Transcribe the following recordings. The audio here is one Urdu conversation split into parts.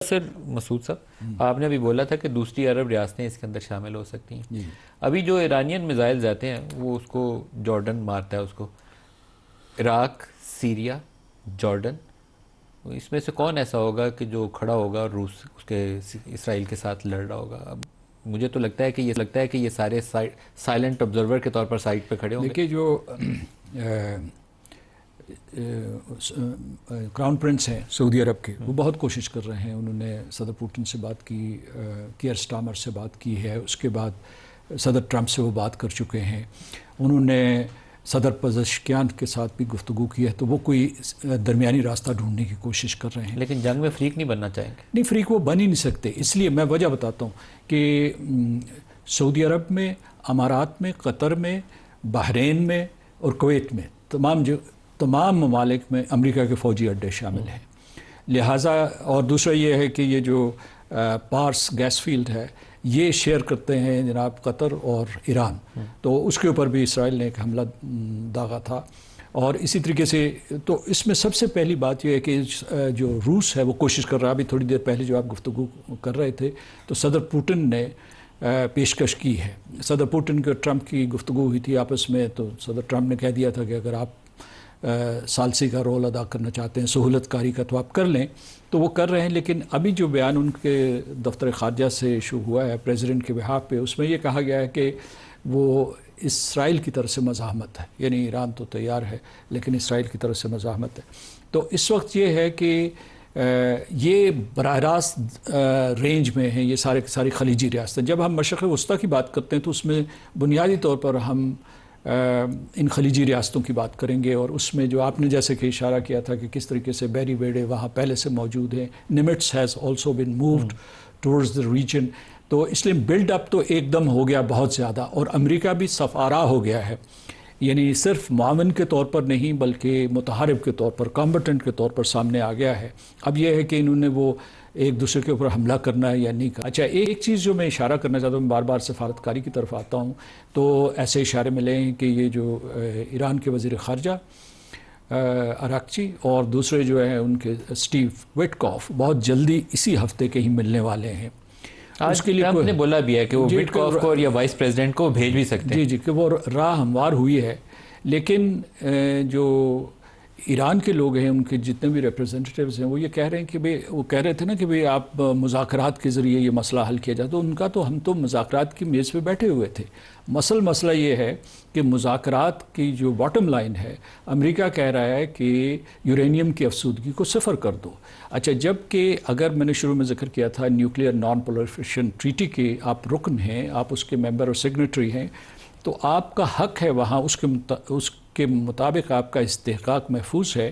سر مسعود صاحب، آپ نے ابھی بولا تھا کہ دوسری عرب ریاستیں اس کے اندر شامل ہو سکتی ہیں. ابھی جو ایرانین میزائل جاتے ہیں وہ اس کو جارڈن مارتا ہے، اس کو عراق، سیریا، جارڈن، اس میں سے کون ایسا ہوگا کہ جو کھڑا ہوگا اور روس اس کے اسرائیل کے ساتھ لڑ رہا ہوگا؟ اب مجھے تو لگتا ہے کہ یہ سارے سائلنٹ آبزرور کے طور پر سائٹ پہ کھڑے ہوں گے. دیکھیے، جو کراؤن پرنس ہیں سعودی عرب کے، وہ بہت کوشش کر رہے ہیں. انہوں نے صدر پوٹن سے بات کی، کیئر سٹارمر سے بات کی ہے، اس کے بعد صدر ٹرمپ سے وہ بات کر چکے ہیں. انہوں نے صدر پزشکیان کے ساتھ بھی گفتگو کی ہے، تو وہ کوئی درمیانی راستہ ڈھونڈنے کی کوشش کر رہے ہیں. لیکن جنگ میں فریق نہیں بننا چاہیں گے. نہیں، فریق وہ بن ہی نہیں سکتے. اس لیے میں وجہ بتاتا ہوں کہ سعودی عرب میں، امارات میں، قطر میں، بحرین میں اور کویت میں تمام ممالک میں امریکہ کے فوجی اڈے شامل ہیں. لہٰذا اور دوسرا یہ ہے کہ یہ جو پارس گیس فیلڈ ہے، یہ شیئر کرتے ہیں جناب قطر اور ایران. تو اس کے اوپر بھی اسرائیل نے ایک حملہ داغا تھا. اور اسی طریقے سے تو اس میں سب سے پہلی بات یہ ہے کہ جو روس ہے وہ کوشش کر رہا ہے. ابھی تھوڑی دیر پہلے جو آپ گفتگو کر رہے تھے تو صدر پوٹن نے پیشکش کی ہے. صدر پوٹن کے ٹرمپ کی گفتگو ہوئی تھی آپس میں، تو صدر ٹرمپ نے کہہ دیا تھا کہ اگر آپ ثالثی کا رول ادا کرنا چاہتے ہیں، سہولت کاری کا، تو آپ کر لیں. تو وہ کر رہے ہیں. لیکن ابھی جو بیان ان کے دفتر خارجہ سے ایشو ہوا ہے پریزیڈنٹ کے بہاف پہ، اس میں یہ کہا گیا ہے کہ وہ اسرائیل کی طرف سے مزاحمت ہے. یعنی ایران تو تیار ہے لیکن اسرائیل کی طرف سے مزاحمت ہے. تو اس وقت یہ ہے کہ یہ براہ راست رینج میں ہیں یہ ساری خلیجی ریاستیں. جب ہم مشرق وسطیٰ کی بات کرتے ہیں تو اس میں بنیادی طور پر ہم ان خلیجی ریاستوں کی بات کریں گے. اور اس میں جو آپ نے جیسے کہ اشارہ کیا تھا کہ کس طریقے سے بیری ویڈے وہاں پہلے سے موجود ہیں. نمٹس has also been moved towards the region. تو اس لیے بلڈ اپ تو ایک دم ہو گیا بہت زیادہ. اور امریکہ بھی صف آرا ہو گیا ہے، یعنی صرف معاون کے طور پر نہیں بلکہ متحارب کے طور پر، کامبٹنٹ کے طور پر سامنے آ گیا ہے. اب یہ ہے کہ انہوں نے وہ ایک دوسرے کے اوپر حملہ کرنا ہے یا نہیں کرنا. اچھا، ایک چیز جو میں اشارہ کرنا چاہتا ہوں، میں بار بار سفارتکاری کی طرف آتا ہوں تو ایسے اشارے ملے ہیں کہ یہ جو ایران کے وزیر خارجہ اراکچی اور دوسرے جو ہیں ان کے اسٹیو وٹکاف بہت جلدی اسی ہفتے کے ہی ملنے والے ہیں. آج کے لیے ٹرمپ نے بولا بھی ہے کہ وہ وٹکاف کو اور یا وائس پریزیڈنٹ کو بھیج بھی سکتے ہیں. جی کہ وہ راہ ہموار ہوئی ہے. لیکن جو ایران کے لوگ ہیں، ان کے جتنے بھی ریپرزنٹیٹیوز ہیں، وہ یہ کہہ رہے ہیں کہ وہ کہہ رہے تھے نا کہ آپ مذاکرات کے ذریعے یہ مسئلہ حل کیا جائے. تو ان کا تو ہم تو مذاکرات کی میز پہ بیٹھے ہوئے تھے. مسئلہ یہ ہے کہ مذاکرات کی جو باٹم لائن ہے، امریکہ کہہ رہا ہے کہ یورینیم کی افزودگی کو صفر کر دو. اچھا، جب کہ اگر میں نے شروع میں ذکر کیا تھا نیوکلیئر نان پرولیفریشن ٹریٹی کے آپ رکن ہیں، آپ اس کے ممبر اور سگنیٹری ہیں، تو آپ کا حق ہے وہاں اس کے مطابق آپ کا استحقاق محفوظ ہے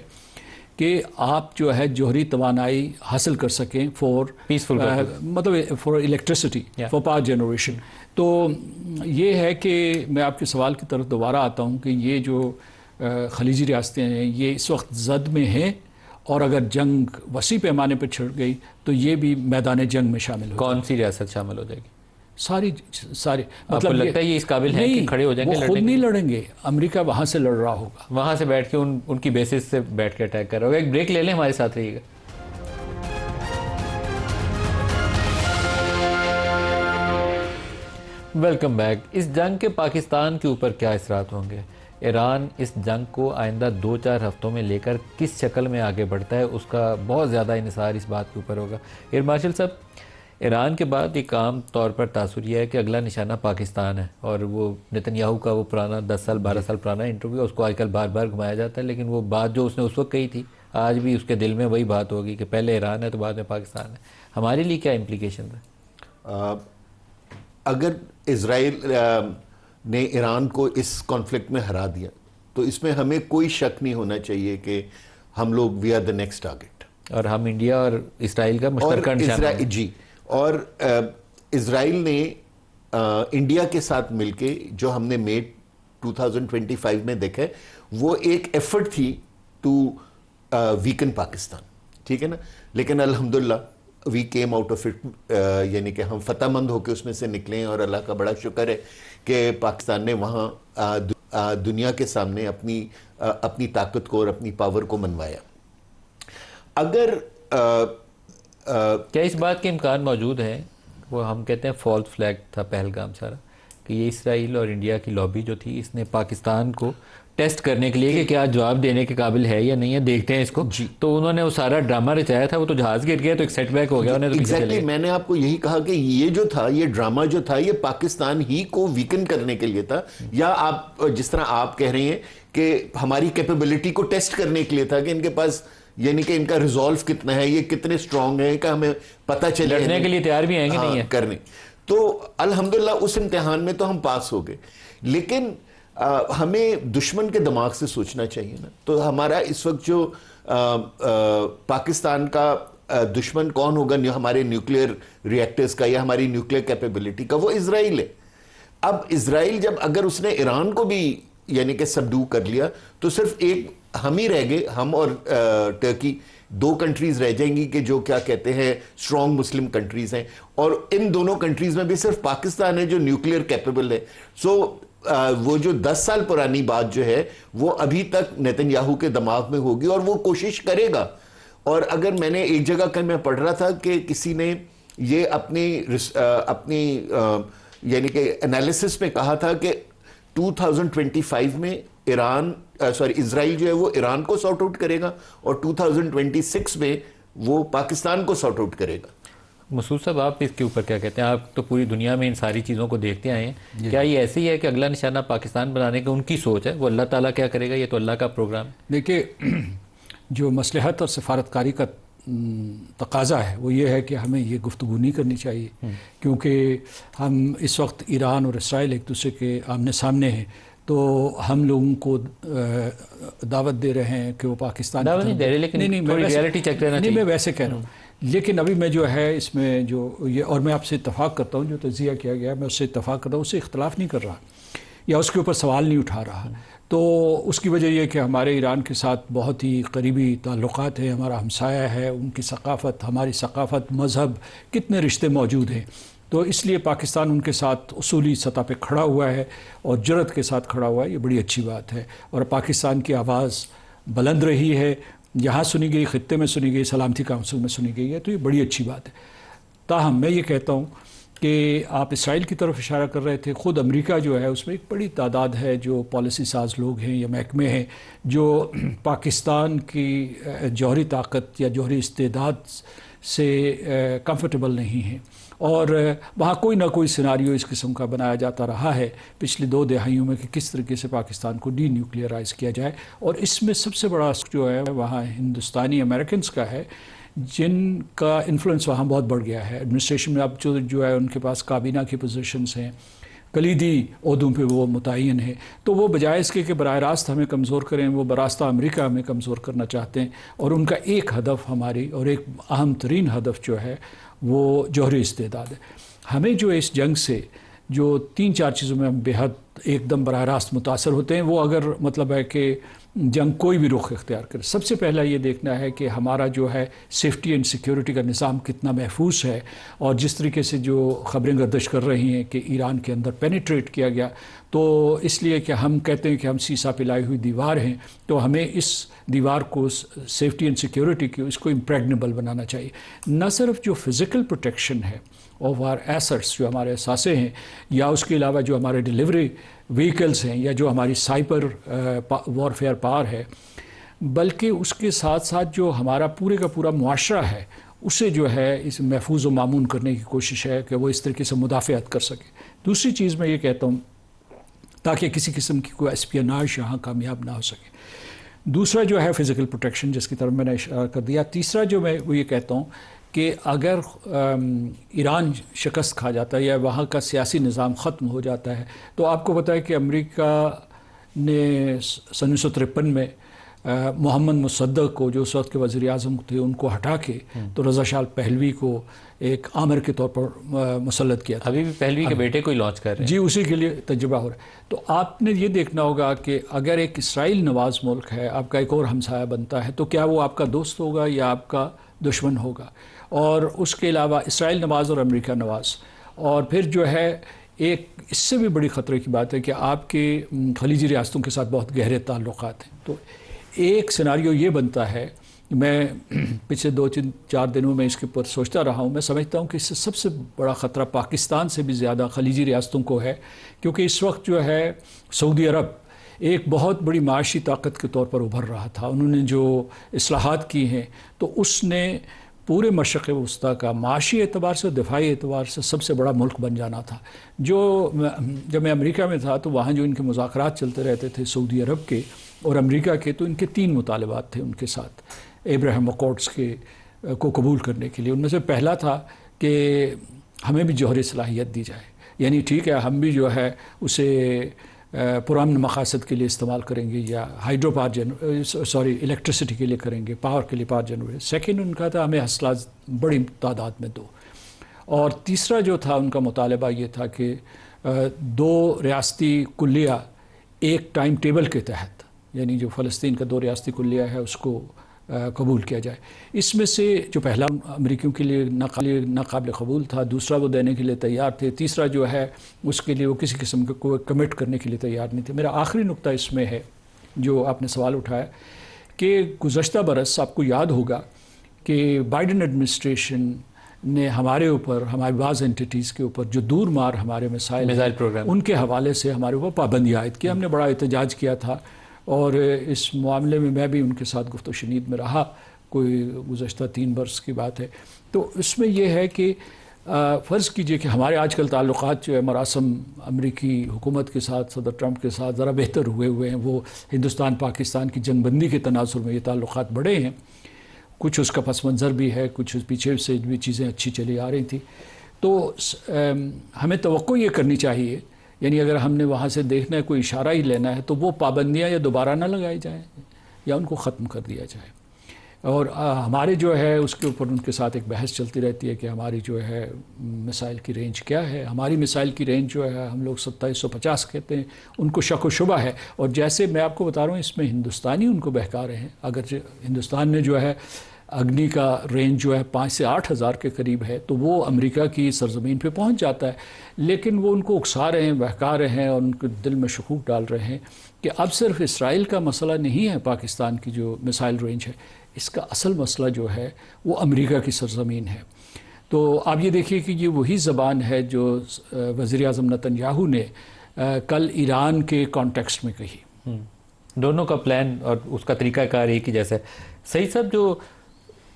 کہ آپ جو ہے جوہری توانائی حاصل کر سکیں for electricity, for power generation. تو یہ ہے کہ میں آپ کے سوال کی طرف دوبارہ آتا ہوں کہ یہ جو خلیجی ریاستیں ہیں یہ اس وقت زد میں ہیں، اور اگر جنگ وسیع پیمانے پر چھڑ گئی تو یہ بھی میدان جنگ میں شامل ہو. کون سی ریاست شامل ہو جائے گی؟ ساری. آپ کو لگتا ہے یہ اس قابل ہیں کہ کھڑے ہو جائیں گے؟ وہ خود نہیں لڑیں گے، امریکہ وہاں سے لڑ رہا ہوگا، وہاں سے بیٹھ کے ان کی بیسس سے بیٹھ کے اٹیک کر رہا ہوگا. ایک بریک لے لیں، ہمارے ساتھ رہیے گا. Welcome back. اس جنگ کے پاکستان کے اوپر کیا اثرات ہوں گے؟ ایران اس جنگ کو آئندہ 2-4 ہفتوں میں لے کر کس شکل میں آگے بڑھتا ہے، اس کا بہت زیادہ انحصار اس بات کے اوپر ہوگا. ایئر مارشل صاحب، ایران کے بعد ایک عام طور پر تاثر یہ ہے کہ اگلا نشانہ پاکستان ہے، اور وہ نتنیاہو کا وہ پرانا 10 سال 12 سال پرانا انٹرویو، اس کو آج کل بار بار گھمایا جاتا ہے. لیکن وہ بات جو اس نے اس وقت کہی تھی آج بھی اس کے دل میں وہی بات ہوگی کہ پہلے ایران ہے تو بعد میں پاکستان ہے. ہمارے لیے کیا امپلیکیشن ہے؟ اگر اسرائیل نے ایران کو اس کانفلکٹ میں ہرا دیا تو اس میں ہمیں کوئی شک نہیں ہونا چاہیے کہ ہم لوگ we are the next target. اور ہم انڈیا اور اسرائیل کا مشترکہ نشانہ. جی. اور اسرائیل نے انڈیا کے ساتھ مل کے جو ہم نے مئی 2025 میں دیکھا ہے، وہ ایک ایفرٹ تھی ٹو ویکن پاکستان. ٹھیک ہے نا؟ لیکن الحمدللہ we came out of it, یعنی کہ ہم فتح مند ہو کے اس میں سے نکلے ہیں. اور اللہ کا بڑا شکر ہے کہ پاکستان نے وہاں دنیا کے سامنے اپنی طاقت کو اور اپنی پاور کو منوایا. اگر کیا اس بات کے امکان موجود ہیں، وہ ہم کہتے ہیں فالس فلیگ تھا پہلگام سارا، کہ یہ اسرائیل اور انڈیا کی لابی جو تھی اس نے پاکستان کو ٹیسٹ کرنے کے لیے کہ کیا جواب دینے کے قابل ہے یا نہیں ہے، دیکھتے ہیں اس کو، تو انہوں نے وہ سارا ڈرامہ رچایا تھا، وہ تو جہاز گر گیا تو ایک سیٹ بیک ہو گیا انہیں، تو پیچھے چلے گئے۔ میں نے آپ کو یہی کہا کہ یہ جو تھا، یہ ڈرامہ جو تھا، یہ پاکستان ہی کو ویکن کرنے کے لیے تھا، یا آپ جس طرح آپ کہہ رہے ہیں کہ ہماری کیپیبلٹی کو ٹیسٹ کرنے کے لیے تھا کہ ان کے پاس، یعنی کہ ان کا ریزولو کتنا ہے، یہ کتنے سٹرونگ ہیں کہ ہمیں پتہ چلے لڑنے کے لیے تیار بھی ہیں کہ نہیں ہے کرنے۔ تو الحمدللہ اس امتحان میں تو ہم پاس ہو گئے، لیکن ہمیں دشمن کے دماغ سے سوچنا چاہیے نا۔ تو ہمارا اس وقت جو پاکستان کا دشمن کون ہوگا ہمارے نیوکلیئر ریئیکٹرز کا یا ہماری نیوکلیئر کیپیبلٹی کا، وہ اسرائیل ہے۔ اب اسرائیل جب اگر اس نے ایران کو بھی یعنی کہ سبڈو کر لیا تو صرف ایک ہم ہی رہ گئے، ہم اور ٹرکی، دو کنٹریز رہ جائیں گی کہ جو کیا کہتے ہیں اسٹرانگ مسلم کنٹریز ہیں، اور ان دونوں کنٹریز میں بھی صرف پاکستان ہے جو نیوکلیئر کیپیبل ہے۔ سو وہ جو 10 سال پرانی بات جو ہے وہ ابھی تک نیتن یاہو کے دماغ میں ہوگی اور وہ کوشش کرے گا۔ اور اگر میں نے ایک جگہ کہ میں پڑھ رہا تھا کہ کسی نے یہ اپنی یعنی کہ انالیسس میں کہا تھا کہ 2025 میں اسرائیل جو ہے وہ ایران کو سارٹ آؤٹ کرے گا، اور 2026 میں وہ پاکستان کو سارٹ آؤٹ کرے گا۔ مسعود صاحب، آپ اس کے اوپر کیا کہتے ہیں؟ آپ تو پوری دنیا میں ان ساری چیزوں کو دیکھتے آئے ہیں، کیا یہ ایسی ہے کہ اگلا نشانہ پاکستان بنانے کا ان کی سوچ ہے؟ وہ اللہ تعالیٰ کیا کرے گا، یہ تو اللہ کا پروگرام ہے۔ دیکھیے، جو مصلحت اور سفارتکاری کا تقاضا ہے وہ یہ ہے کہ ہمیں یہ گفتگو نہیں کرنی چاہیے، کیونکہ ہم اس وقت ایران اور اسرائیل ایک دوسرے کے آمنے سامنے ہیں، تو ہم لوگوں کو دعوت دے رہے ہیں کہ وہ پاکستان دعوت نہیں دے رہے، لیکن تھوڑی ریالٹی چیک لینا چاہیے۔ میں ویسے کہہ رہا ہوں، لیکن ابھی میں جو ہے اس میں جو یہ، اور میں آپ سے اتفاق کرتا ہوں، جو تجزیہ کیا گیا ہے میں اس سے اتفاق کرتا ہوں، اس سے اختلاف نہیں کر رہا یا اس کے اوپر سوال نہیں اٹھا رہا۔ تو اس کی وجہ یہ کہ ہمارے ایران کے ساتھ بہت ہی قریبی تعلقات ہیں، ہمارا ہمسایہ ہے، ان کی ثقافت، ہماری ثقافت، مذہب، کتنے رشتے موجود ہیں، تو اس لیے پاکستان ان کے ساتھ اصولی سطح پہ کھڑا ہوا ہے اور جرأت کے ساتھ کھڑا ہوا ہے، یہ بڑی اچھی بات ہے۔ اور پاکستان کی آواز بلند رہی ہے، یہاں سنی گئی، خطے میں سنی گئی، سلامتی کونسل میں سنی گئی ہے، تو یہ بڑی اچھی بات ہے۔ تاہم میں یہ کہتا ہوں کہ آپ اسرائیل کی طرف اشارہ کر رہے تھے، خود امریکہ جو ہے اس میں ایک بڑی تعداد ہے جو پالیسی ساز لوگ ہیں یا محکمے ہیں جو پاکستان کی جوہری طاقت یا جوہری استعداد سے کمفرٹیبل نہیں ہیں، اور وہاں کوئی نہ کوئی سیناریو اس قسم کا بنایا جاتا رہا ہے پچھلی 2 دہائیوں میں کہ کس طریقے سے پاکستان کو ڈی نیوکلیئرائز کیا جائے، اور اس میں سب سے بڑا جو ہے وہاں ہندوستانی امریکنز کا ہے، جن کا انفلوئنس وہاں بہت بڑھ گیا ہے۔ ایڈمنسٹریشن میں اب جو ہے ان کے پاس کابینہ کی پوزیشنز ہیں، کلیدی عہدوں پہ وہ متعین ہیں، تو وہ بجائے اس کے کہ براہ راست ہمیں کمزور کریں، وہ براستہ امریکہ ہمیں کمزور کرنا چاہتے ہیں، اور ان کا ایک ہدف ہماری، اور ایک اہم ترین ہدف جو ہے وہ جوہری استعداد ہے۔ ہمیں جو اس جنگ سے جو 3-4 چیزوں میں ہم بے حد ایک دم براہ راست متاثر ہوتے ہیں، وہ اگر مطلب ہے کہ جنگ کوئی بھی رخ اختیار کرے، سب سے پہلا یہ دیکھنا ہے کہ ہمارا جو ہے سیفٹی اینڈ سیکیورٹی کا نظام کتنا محفوظ ہے، اور جس طریقے سے جو خبریں گردش کر رہی ہیں کہ ایران کے اندر پینیٹریٹ کیا گیا، تو اس لیے کہ ہم کہتے ہیں کہ ہم سیسا پلائی ہوئی دیوار ہیں، تو ہمیں اس دیوار کو سیفٹی اینڈ سیکیورٹی کی اس کو امپریگنیبل بنانا چاہیے۔ نہ صرف جو فزیکل پروٹیکشن ہے آف آر ایسٹس، جو ہمارے اثاثے ہیں، یا اس کے علاوہ جو ہمارے ڈیلیوری وہیکلز ہیں، یا جو ہماری سائبر وارفیئر پاور ہے، بلکہ اس کے ساتھ ساتھ جو ہمارا پورے کا پورا معاشرہ ہے، اسے جو ہے اس محفوظ و مامون کرنے کی کوشش ہے کہ وہ اس طریقے سے مدافعت کر سکے۔ دوسری چیز میں یہ کہتا ہوں، تاکہ کسی قسم کی کوئی اسپیوناج یہاں کامیاب نہ ہو سکے۔ دوسرا جو ہے فزیکل پروٹیکشن، جس کی طرف میں نے اشارہ کر دیا۔ تیسرا جو میں وہ یہ کہتا ہوں کہ اگر ایران شکست کھا جاتا ہے یا وہاں کا سیاسی نظام ختم ہو جاتا ہے، تو آپ کو پتہ ہے کہ امریکہ نے 1953 میں محمد مصدق کو، جو اس وقت کے وزیر اعظم تھے، ان کو ہٹا کے تو رضا شاہ پہلوی کو ایک آمر کے طور پر مسلط کیا تھا۔ ابھی بھی پہلوی کے بیٹے کو ہی لانچ کر رہے ہیں۔ جی، اسی کے لیے تجربہ ہو رہا ہے۔ تو آپ نے یہ دیکھنا ہوگا کہ اگر ایک اسرائیل نواز ملک ہے، آپ کا ایک اور ہمسایہ بنتا ہے، تو کیا وہ آپ کا دوست ہوگا یا آپ کا دشمن ہوگا؟ اور اس کے علاوہ اسرائیل نواز اور امریکہ نواز، اور پھر جو ہے ایک اس سے بھی بڑی خطرے کی بات ہے کہ آپ کے خلیجی ریاستوں کے ساتھ بہت گہرے تعلقات ہیں۔ تو ایک سیناریو یہ بنتا ہے میں پچھلے 2-4 دنوں میں اس کے اوپر سوچتا رہا ہوں. میں سمجھتا ہوں کہ اس سے سب سے بڑا خطرہ پاکستان سے بھی زیادہ خلیجی ریاستوں کو ہے, کیونکہ اس وقت جو ہے سعودی عرب ایک بہت بڑی معاشی طاقت کے طور پر ابھر رہا تھا. انہوں نے جو اصلاحات کی ہیں تو اس نے پورے مشرق وسطیٰ کا معاشی اعتبار سے, دفاعی اعتبار سے سب سے بڑا ملک بن جانا تھا. جب میں امریکہ میں تھا تو وہاں جو ان کے مذاکرات چلتے رہتے تھے سعودی عرب کے اور امریکہ کے, تو ان کے 3 مطالبات تھے ان کے ساتھ ابراہیم اکارڈز کو قبول کرنے کے لیے. ان میں سے پہلا تھا کہ ہمیں بھی جوہری صلاحیت دی جائے, یعنی ٹھیک ہے ہم بھی جو ہے اسے پرامن مقاصد کے لیے استعمال کریں گے, یا ہائیڈرو پاور الیکٹریسٹی کے لیے کریں گے, پاور کے لیے پاور جنریٹ. سیکنڈ ان کا تھا ہمیں اسلحہ بڑی تعداد میں دو. اور تیسرا جو تھا ان کا مطالبہ یہ تھا کہ 2 ریاستی کلیہ ایک ٹائم ٹیبل کے تحت, یعنی جو فلسطین کا 2 ریاستی کلیہ ہے اس کو قبول کیا جائے. اس میں سے جو پہلا امریکیوں کے لیے ناقابل قبول تھا, دوسرا وہ دینے کے لیے تیار تھے, تیسرا جو ہے اس کے لیے وہ کسی قسم کے کوئی کمٹ کرنے کے لیے تیار نہیں تھے. میرا آخری نقطہ اس میں ہے جو آپ نے سوال اٹھایا کہ گزشتہ برس آپ کو یاد ہوگا کہ بائیڈن ایڈمنسٹریشن نے ہمارے اوپر, ہمارے بعض انٹیٹیز کے اوپر جو دور مار ہمارے مسائل پروگرام ان کے حوالے سے ہمارے اوپر پابندی عائد کی. ہم نے بڑا احتجاج کیا تھا اور اس معاملے میں میں بھی ان کے ساتھ گفت و شنید میں رہا, کوئی گزشتہ 3 برس کی بات ہے. تو اس میں یہ ہے کہ فرض کیجئے کہ ہمارے آج کل تعلقات جو ہے مراسم امریکی حکومت کے ساتھ, صدر ٹرمپ کے ساتھ ذرا بہتر ہوئے ہیں. وہ ہندوستان پاکستان کی جنگ بندی کے تناظر میں یہ تعلقات بڑھے ہیں, کچھ اس کا پس منظر بھی ہے, کچھ پیچھے سے بھی چیزیں اچھی چلی آ رہی تھیں. تو ہمیں توقع یہ کرنی چاہیے, یعنی اگر ہم نے وہاں سے دیکھنا ہے کوئی اشارہ ہی لینا ہے تو وہ پابندیاں یا دوبارہ نہ لگائی جائیں یا ان کو ختم کر دیا جائے. اور ہمارے جو ہے اس کے اوپر ان کے ساتھ ایک بحث چلتی رہتی ہے کہ ہماری جو ہے مسائل کی رینج کیا ہے. ہماری مسائل کی رینج جو ہے ہم لوگ 2750 کہتے ہیں, ان کو شک و شبہ ہے. اور جیسے میں آپ کو بتا رہا ہوں اس میں ہندوستانی ان کو بہکا رہے ہیں. اگر ہندوستان نے جو ہے اگنی کا رینج جو ہے 5 سے 8 ہزار کے قریب ہے تو وہ امریکہ کی سرزمین پہ پہنچ جاتا ہے, لیکن وہ ان کو اکسا رہے ہیں, بہکا رہے ہیں اور ان کے دل میں شکوک ڈال رہے ہیں کہ اب صرف اسرائیل کا مسئلہ نہیں ہے پاکستان کی جو میسائل رینج ہے, اس کا اصل مسئلہ جو ہے وہ امریکہ کی سرزمین ہے. تو آپ یہ دیکھیے کہ یہ وہی زبان ہے جو وزیر اعظم نتن یاہو نے کل ایران کے کانٹیکسٹ میں کہی. دونوں کا پلان اور اس کا طریقہ کار ایک ہی جیسا ہے. صحیح صاحب, جو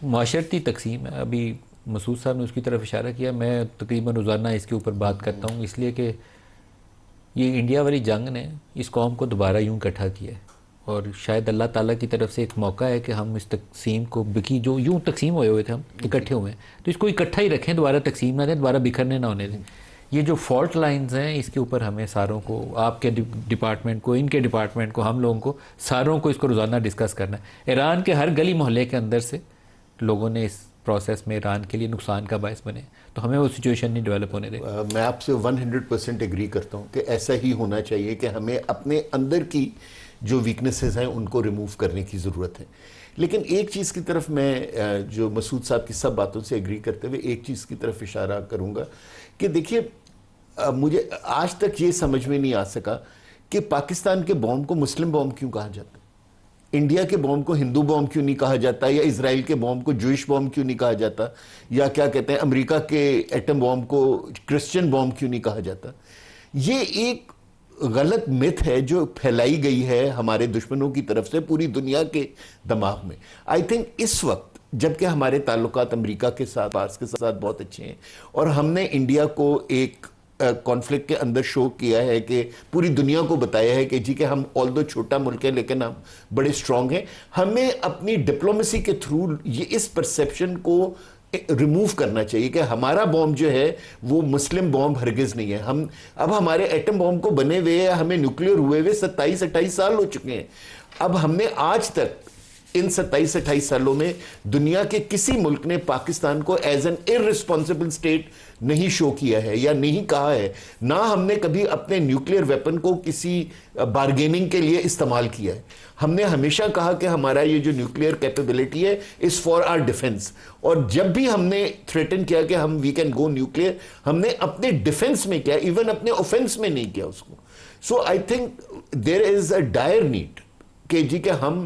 معاشرتی تقسیم ہے, ابھی مسعود صاحب نے اس کی طرف اشارہ کیا, میں تقریباً روزانہ اس کے اوپر بات کرتا ہوں, اس لیے کہ یہ انڈیا والی جنگ نے اس قوم کو دوبارہ یوں اکٹھا کیا ہے, اور شاید اللہ تعالیٰ کی طرف سے ایک موقع ہے کہ ہم اس تقسیم کو جو یوں تقسیم ہوئے تھے, ہم اکٹھے ہوئے ہیں, تو اس کو اکٹھا ہی رکھیں, دوبارہ تقسیم نہ دیں, دوبارہ بکھرنے نہ ہونے دیں. یہ جو فالٹ لائنز ہیں اس کے اوپر ہمیں ساروں کو, آپ کے ڈپارٹمنٹ کو, ان کے ڈپارٹمنٹ کو, ہم لوگوں کو, ساروں کو اس کو روزانہ ڈسکس کرنا ہے. ایران کے ہر گلی محلے کے اندر سے لوگوں نے اس پروسیس میں ایران کے لیے نقصان کا باعث بنے, تو ہمیں وہ سچویشن نہیں ڈیولپ ہونے دیں. میں آپ سے 100% ایگری کرتا ہوں کہ ایسا ہی ہونا چاہیے کہ ہمیں اپنے اندر کی جو ویکنسز ہیں ان کو ریموو کرنے کی ضرورت ہے. لیکن ایک چیز کی طرف میں جو مسعود صاحب کی سب باتوں سے ایگری کرتے ہوئے ایک چیز کی طرف اشارہ کروں گا کہ دیکھیے, مجھے آج تک یہ سمجھ میں نہیں آ سکا کہ پاکستان کے بوم کو مسلم بوم کیوں کہا جاتا ہے, انڈیا کے بوم کو ہندو بوم کیوں نہیں کہا جاتا, یا اسرائیل کے بوم کو جوئش بوم کیوں نہیں کہا جاتا, یا کیا کہتے ہیں امریکہ کے ایٹم بوم کو کرسچن بوم کیوں نہیں کہا جاتا. یہ ایک غلط مت ہے جو پھیلائی گئی ہے ہمارے دشمنوں کی طرف سے پوری دنیا کے دماغ میں. آئی تھنک اس وقت جبکہ ہمارے تعلقات امریکہ کے ساتھ, پارس کے ساتھ بہت اچھے ہیں, اور ہم نے انڈیا کو ایک کانفلکٹ کے اندر شو کیا ہے کہ پوری دنیا کو بتایا ہے کہ جی کہ ہم although چھوٹا ملک ہے لیکن ہم بڑے سٹرونگ ہیں, ہمیں اپنی ڈپلومیسی کے تھرو یہ اس پرسیپشن کو ریموو کرنا چاہیے کہ ہمارا بوم جو ہے وہ مسلم بوم ہرگز نہیں ہے. اب ہمارے ایٹم بوم کو بنے ہوئے, ہمیں نیوکلیئر ہوئے 27-28 سال ہو چکے ہیں. اب ہم نے آج تک ان 27-28 سالوں میں دنیا کے کسی ملک نے پاکستان کو ایز این ارسپانسبل اسٹیٹ نہیں شو کیا ہے یا نہیں کہا ہے, نہ ہم نے کبھی اپنے نیوکلیئر ویپن کو کسی بارگیننگ کے لیے استعمال کیا ہے. ہم نے ہمیشہ کہا کہ ہمارا یہ جو نیوکلیئر کیپیبلٹی ہے از فار آر ڈیفنس, اور جب بھی ہم نے تھریٹن کیا کہ ہم وی کین گو نیوکلیئر, ہم نے اپنے ڈیفنس میں کیا, ایون اپنے اوفنس میں نہیں کیا اس کو. سو I think there is a dire need کہ جی کہ ہم